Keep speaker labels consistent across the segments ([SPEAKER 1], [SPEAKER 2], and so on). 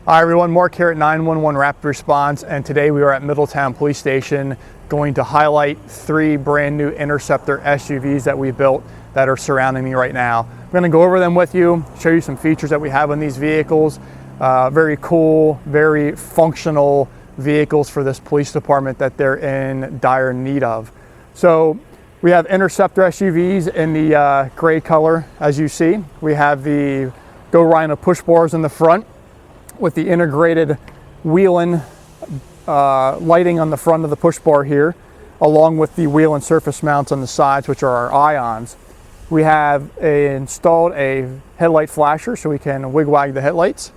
[SPEAKER 1] Hi everyone, Mark here at 911 Rapid Response, and today we are at Middletown Police Station going to highlight 3 brand new Interceptor SUVs that we built that are surrounding me right now. I'm going to go over them with you, show you some features that we have on these vehicles. Very cool, very functional vehicles for this police department that they're in dire need of. So we have Interceptor SUVs in the gray color, as you see. We have the GoRhino push bars in the front with the integrated Whelen lighting on the front of the push bar here, along with the Whelen surface mounts on the sides, which are our ions. We have installed a headlight flasher so we can wig-wag the headlights.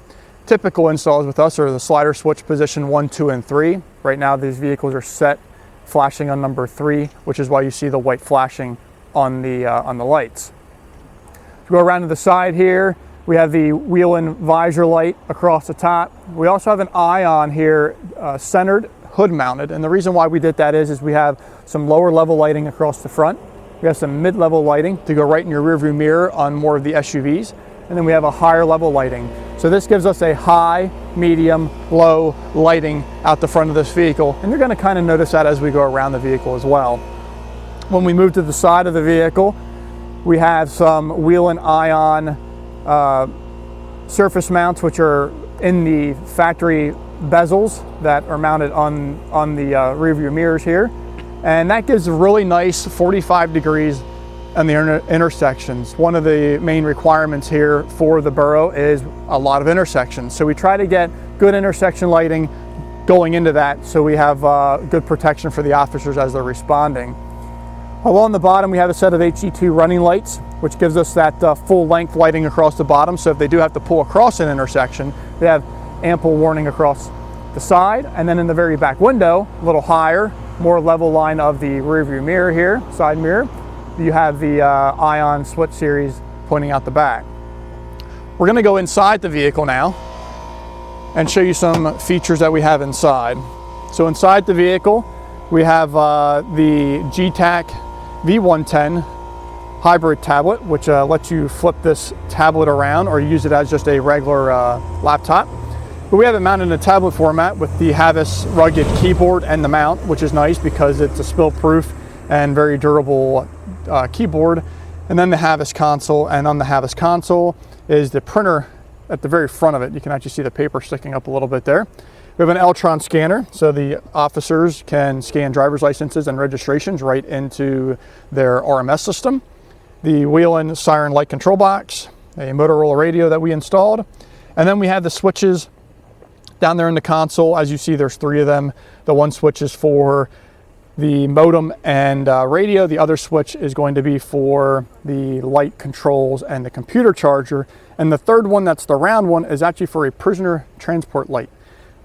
[SPEAKER 1] Typical installs with us are the slider switch position 1, 2, and 3. Right now these vehicles are set flashing on number 3, which is why you see the white flashing on the lights. Go around to the side here. We have the Whelen visor light across the top. We also have an ion here, centered, hood mounted. And the reason why we did that is we have some lower level lighting across the front. We have some mid-level lighting to go right in your rearview mirror on more of the SUVs. And then we have a higher level lighting. So this gives us a high, medium, low lighting out the front of this vehicle. And you're gonna kind of notice that as we go around the vehicle as well. When we move to the side of the vehicle, we have some Whelen ion surface mounts, which are in the factory bezels that are mounted on the rear view mirrors here, and that gives a really nice 45 degrees on the intersections. One of the main requirements here for the borough is a lot of intersections, so we try to get good intersection lighting going into that so we have good protection for the officers as they're responding. Along the bottom we have a set of HE2 running lights, which gives us that full length lighting across the bottom, so if they do have to pull across an intersection, they have ample warning across the side. And then in the very back window, a little higher, more level line of the rear view mirror here, side mirror, you have the ion switch series pointing out the back. We're going to go inside the vehicle now and show you some features that we have inside. So inside the vehicle we have the Getac V110 hybrid tablet, which lets you flip this tablet around or use it as just a regular laptop. But we have it mounted in a tablet format with the Havis rugged keyboard and the mount, which is nice because it's a spill-proof and very durable keyboard. And then the Havis Console, and on the Havis Console is the printer at the very front of it. You can actually see the paper sticking up a little bit there. We have an Eltron scanner, so the officers can scan driver's licenses and registrations right into their RMS system. The Whelen siren light control box, a Motorola radio that we installed, and then we have the switches down there in the console. As you see, there's 3 of them. The one switch is for the modem and radio. The other switch is going to be for the light controls and the computer charger. And the third one, that's the round one, is actually for a prisoner transport light.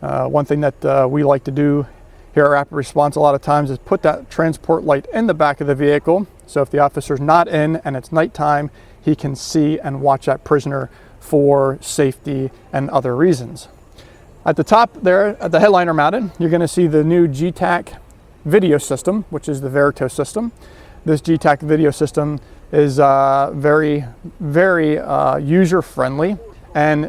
[SPEAKER 1] One thing that we like to do here at Rapid Response a lot of times is put that transport light in the back of the vehicle. So if the officer's not in and it's nighttime, he can see and watch that prisoner for safety and other reasons. At the top there, at the headliner mounted, you're going to see the new Getac Video System, which is the Verito system. This Getac Video System is very user-friendly and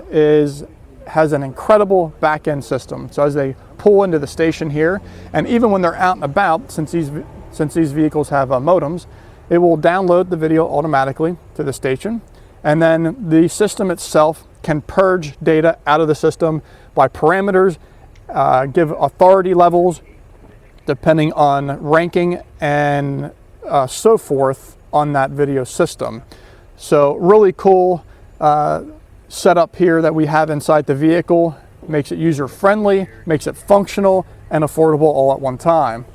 [SPEAKER 1] has an incredible back-end system. So as they pull into the station here, and even when they're out and about, since these vehicles have modems, it will download the video automatically to the station, and then the system itself can purge data out of the system by parameters, give authority levels depending on ranking and so forth on that video system. So really cool setup here that we have inside the vehicle. Makes it user-friendly, makes it functional and affordable all at one time.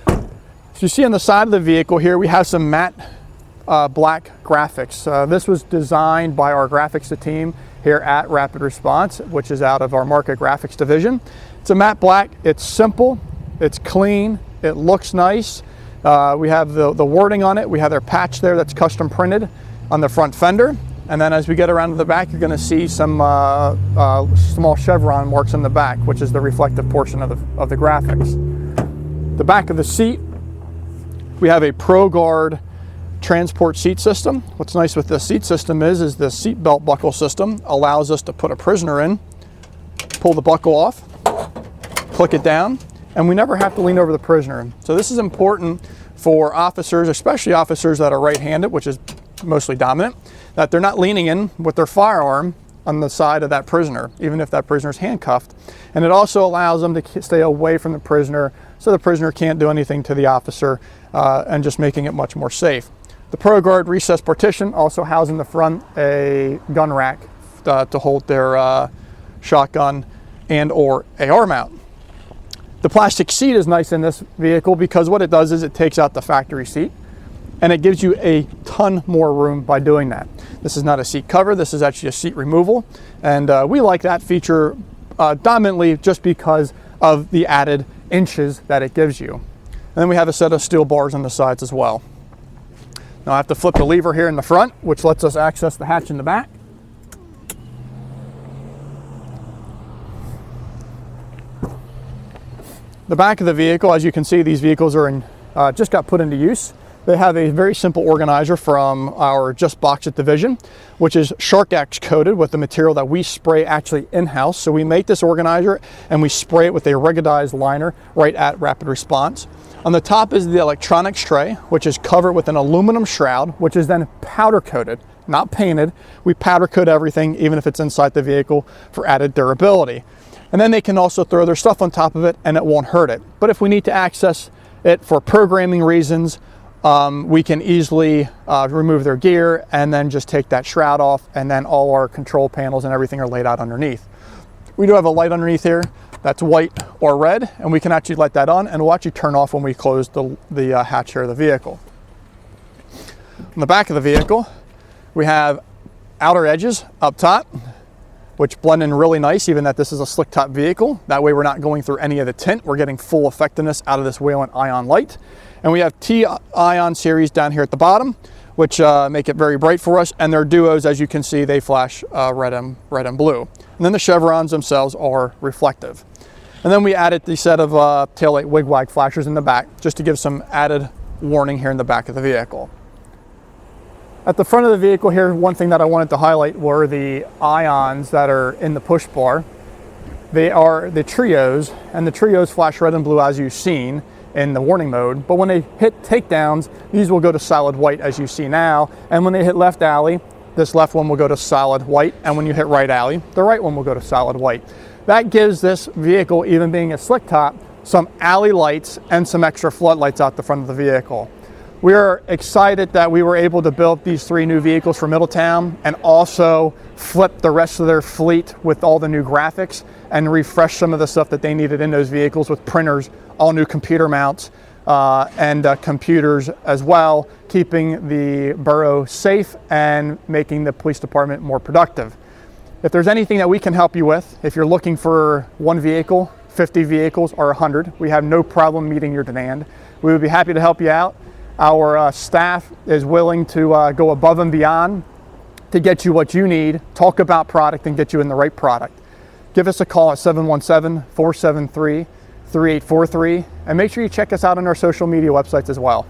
[SPEAKER 1] So you see on the side of the vehicle here, we have some matte black graphics. This was designed by our graphics team here at Rapid Response, which is out of our Mark.It Graphics division. It's a matte black, it's simple, it's clean, it looks nice. We have the wording on it. We have their patch there that's custom printed on the front fender. And then as we get around to the back, you're going to see some small chevron marks in the back, which is the reflective portion of the graphics. The back of the seat, we have a Pro-Gard Trasnport Seat System. What's nice with this seat system is the seat belt buckle system allows us to put a prisoner in pull the buckle off, click it down, and we never have to lean over the prisoner. So this is important for officers, especially officers that are right-handed, which is mostly dominant, that they're not leaning in with their firearm on the side of that prisoner, even if that prisoner is handcuffed. And it also allows them to stay away from the prisoner so the prisoner can't do anything to the officer, and just making it much more safe. The Pro-Gard recessed partition also houses in the front a gun rack to hold their shotgun and or AR mount. The plastic seat is nice in this vehicle because what it does is it takes out the factory seat and it gives you a ton more room by doing that. This is not a seat cover, this is actually a seat removal, and we like that feature dominantly just because of the added inches that it gives you. And then we have a set of steel bars on the sides as well. Now I have to flip the lever here in the front, which lets us access the hatch in the back. The back of the vehicle, as you can see, these vehicles are just got put into use. They have a very simple organizer from our Just Box.It division, which is Shark X coated with the material that we spray actually in-house. So we make this organizer and we spray it with a ruggedized liner right at rapid response. On the top is the electronics tray, which is covered with an aluminum shroud, which is then powder coated, not painted. We powder coat everything, even if it's inside the vehicle, for added durability. And then they can also throw their stuff on top of it and it won't hurt it. But if we need to access it for programming reasons, we can easily remove their gear and then just take that shroud off, and then all our control panels and everything are laid out underneath. We do have a light underneath here that's white or red, and we can actually let that on and we'll actually turn off when we close the hatch here of the vehicle. On the back of the vehicle, we have outer edges up top, which blend in really nice, even that this is a slick top vehicle. That way we're not going through any of the tint. We're getting full effectiveness out of this Whelen Ion light. And we have T-Ion series down here at the bottom, which make it very bright for us. And their duos, as you can see, they flash red and blue. And then the chevrons themselves are reflective. And then we added the set of taillight wig-wag flashers in the back, just to give some added warning here in the back of the vehicle. At the front of the vehicle here, one thing that I wanted to highlight were the ions that are in the push bar. They are the trios, and the trios flash red and blue as you've seen in the warning mode, but when they hit takedowns, these will go to solid white as you see now, and when they hit left alley, this left one will go to solid white, and when you hit right alley, the right one will go to solid white. That gives this vehicle, even being a slick top, some alley lights and some extra floodlights out the front of the vehicle. We are excited that we were able to build these 3 new vehicles for Middletown and also flip the rest of their fleet with all the new graphics and refresh some of the stuff that they needed in those vehicles with printers, all new computer mounts, and computers as well, keeping the borough safe and making the police department more productive. If there's anything that we can help you with, if you're looking for 1 vehicle, 50 vehicles, or 100, we have no problem meeting your demand. We would be happy to help you out. Our staff is willing to go above and beyond to get you what you need, talk about product, and get you in the right product. Give us a call at 717-473-3843, and make sure you check us out on our social media websites as well.